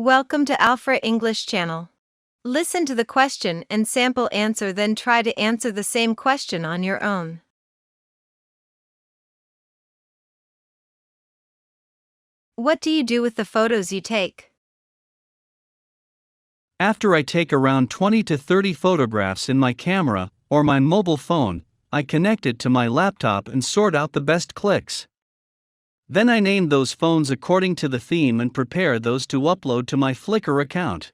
Welcome to Alfra English Channel. Listen to the question and sample answer, then try to answer the same question on your own. What do you do with the photos you take? After I take around 20 to 30 photographs in my camera or my mobile phone, I connect it to my laptop and sort out the best clicks. Then I name those phones according to the theme and prepare those to upload to my Flickr account.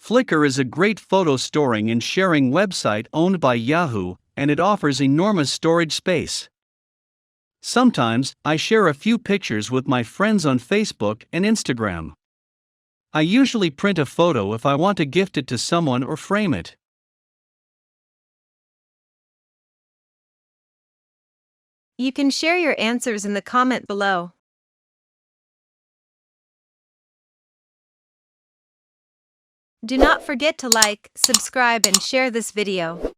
Flickr is a great photo storing and sharing website owned by Yahoo, and it offers enormous storage space. Sometimes, I share a few pictures with my friends on Facebook and Instagram. I usually print a photo if I want to gift it to someone or frame it. You can share your answers in the comment below. Do not forget to like, subscribe and share this video.